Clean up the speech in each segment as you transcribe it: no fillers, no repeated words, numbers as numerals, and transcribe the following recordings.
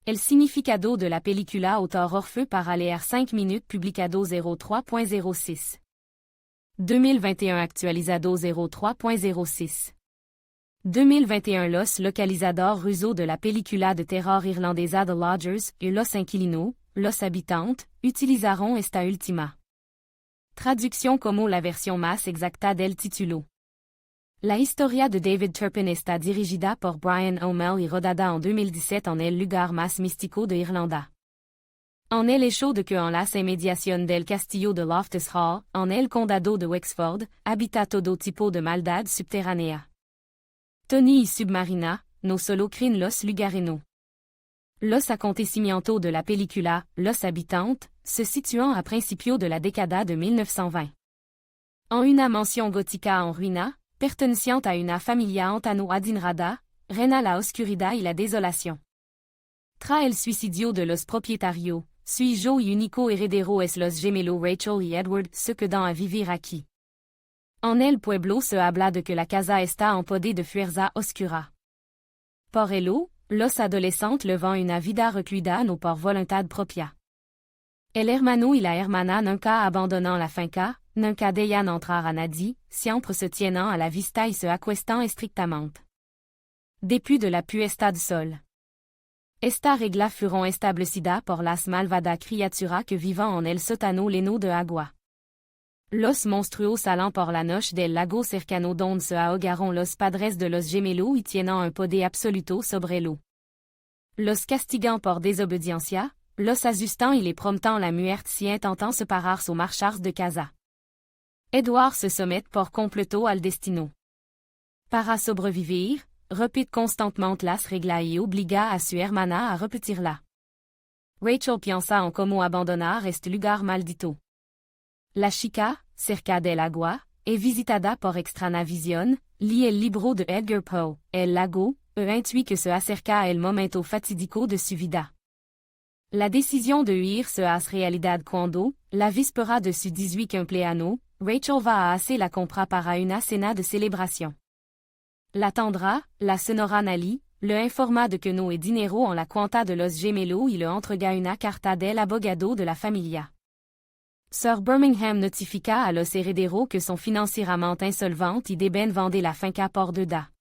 El significado de la película autor Orfeu para leer 5 minutes publicado 03.06. 2021 actualizado 03.06. 2021 Los localizadores rusos de la película de terror irlandesa The Lodgers y Los Inquilinos, Los Habitantes, utilizaron esta última traducción como la versión más exacta del título. La historia de David Turpin está dirigida por Brian O'Mell y rodada en 2017 en el lugar más místico de Irlanda. En el hecho de que en las inmediaciones del castillo de Loftus Hall, en el condado de Wexford, habita todo tipo de maldad subterránea. Tony y Submarina, no solo creen los lugarenos. Los acontecimientos de la película, Los Habitantes, se situant a principios de la década de 1920. En una mansión gótica en ruina, perteneciente a una familia antano adinrada, reina la oscuridad y la desolación. Tras el suicidio de los propietarios, suyo y único heredero es los gemelos Rachel y Edward se quedan a vivir aquí. En el pueblo se habla de que la casa está en poder de fuerza oscura. Por ello, los adolescentes llevan una vida recluida no por voluntad propia. El hermano y la hermana nunca abandonan la finca, nunca dejan entrar a nadie, siempre se tienen a la vista y se acuestan estrictamente. Depuis de la puesta de sol. Esta regla fueron establecida por las malvadas criaturas que vivan en el sótano lleno de agua. Los monstruos salen por la noche del lago cercano donde se ahogaron los padres de los gemelos y tienen un poder absoluto sobre l'eau. Los castigan por desobediencia, los asustan y les prometent la muerte si intentan separar su marchar de casa. Edward se sommet por completo al destino. Para sobrevivir, repite constantemente las reglas y obliga a su hermana a repetirla. Rachel piensa en cómo abandonar este lugar maldito. La chica, cerca del agua, es visitada por extraña visión, lee el libro de Edgar Poe, El lago, e intuit que se acerca el momento fatídico de su vida. La decisión de huir se hace realidad cuando, la víspera de su 18 cumpleaños, Rachel va a hacer la compra para una cena de celebración. La tendra, la señora Nally, le informa de que no hay dinero en la cuenta de los gemelos y le entrega una carta del abogado de la familia. Sir Birmingham notifica a los herederos que son financieramente insolventes y deben vender la finca por deuda.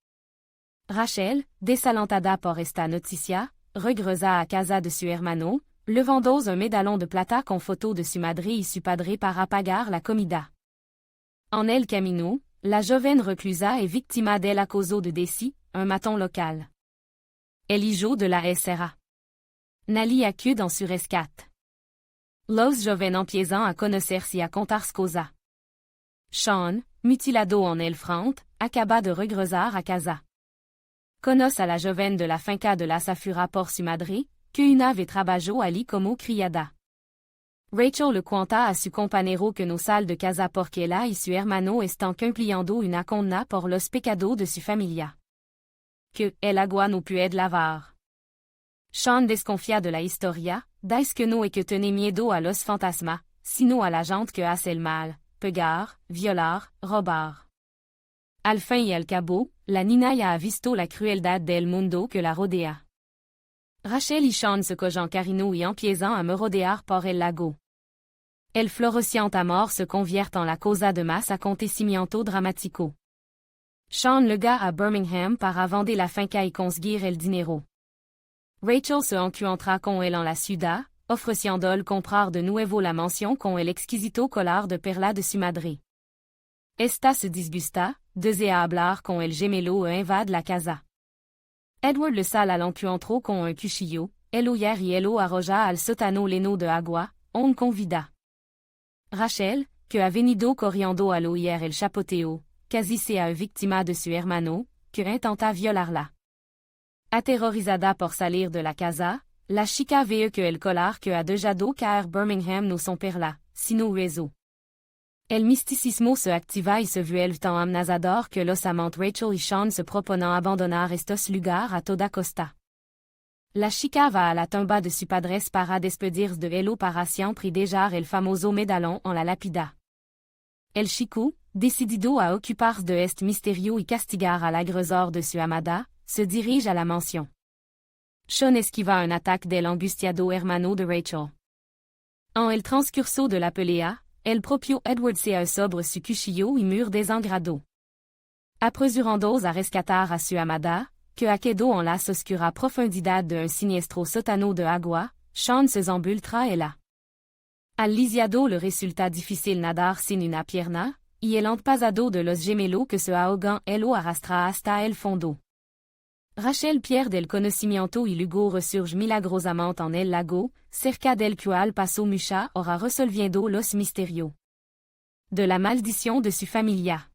Rachel, desalentada por esta noticia, regresa a casa de su hermano, levando un medallón de plata con foto de su madre y su padre para pagar la comida. En el camino, la joven reclusa es víctima del acoso de Desi, un maton local. El hijo de la SRA. Nally acude en su rescate. Los jóvenes empiezan a conocerse y a contar cosas. Sean, mutilado en el front, acaba de regresar a casa. Conoce a la joven de la finca de la Safura por su madre, que una vez trabajó allí como criada. Rachel le cuenta a su compañero que no sale de casa porque ella y su hermano están cumpliendo una condena por los pecados de su familia. Que el agua no puede lavar. Sean desconfía de la historia, dice que no es que tiene miedo a los fantasmas, sino a la gente que hace el mal, pegar, violar, robar. Al fin y al cabo, la niña ya ha visto la crueldad del mundo que la rodea. Rachel y Sean se cogen cariño y empiezan a merodear por el lago. El floreciente amor se convierte en la causa de más acontecimiento dramático. Sean llega a Birmingham para vender la finca y conseguir el dinero. Rachel se encuentra con él en la ciudad, ofreciéndole comprar de nuevo la mansión con el exquisito collar de perla de su madre. Esta se disgusta, desea hablar con el gemelo e invade la casa. Edward le sale al encuentro con un cuchillo, el huye y el arroja al sótano lleno de agua, on convida. Rachel, que ha venido corriendo al oír el chapoteo, casi sea víctima de su hermano, que intenta violarla. Aterrorizada por salir de la casa, la chica ve que el collar que ha dejado caer Birmingham no son perla, sino hueso. El misticismo se activa y se vuelve tan amenazador que los amantes Rachel y Sean se proponen abandonar estos lugares a toda costa. La chica va a la tumba de su padres para despedirse de él para siempre y dejar el famoso medallón en la lápida. El chico, decidido a ocuparse de este misterio y castigar al agresor de su amada, se dirige a la mansión. Sean esquiva un attaque del angustiado hermano de Rachel. En el transcurso de la pelea, el propio Edward se sobre su cuchillo y mur desangrado. Apresurando a rescatar a su amada, que ha quedado en las oscura profundidad de un siniestro sótano de agua, Sean se zambultra et la. Al lisiado le resulta difícil nadar sin una pierna, y el pasado de los gemelos que se ahogan el lo arrastra hasta el fondo. Rachel pierde el conocimiento y luego resurge milagrosamente en el lago, cerca del cual pasó mucha hora resolviendo los misterios de la maldición de su familia.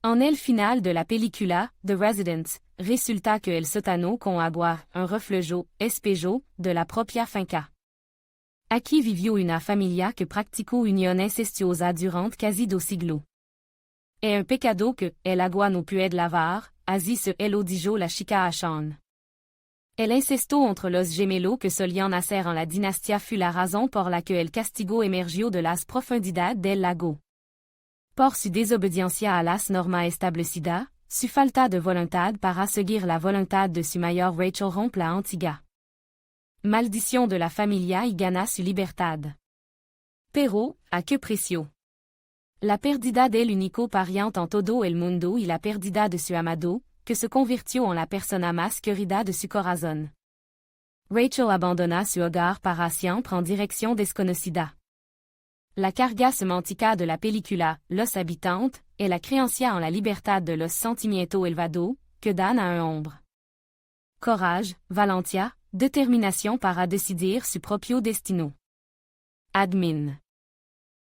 En el final de la película, The Resident, resulta que el sótano con agua, un reflejo, espejo, de la propia finca. Aquí vivió una familia que practicó unión incestuosa durante casi 2 siglos. Es un pecado que el agua no puede lavar, así se lo dijo la chica a Sean. El incesto entre los gemelos que solían nacer en la dinastía fut la razón por la que el castigo emergió de las profundidades del lago. Por su desobediencia a las normas establecidas, su falta de voluntad para seguir la voluntad de su mayor Rachel rompe la antigua maldición de la familia y gana su libertad. Pero, ¿a qué precio? La pérdida del único pariente en todo el mundo y la pérdida de su amado, que se convirtió en la persona más querida de su corazón. Rachel abandonna su hogar para siempre en dirección desconocida. La carga semántica de la película, Los Habitantes, est la creencia en la libertad de los sentimientos elevados, que dan a un hombre courage, valentia, determinación para decidir su propio destino. Admin.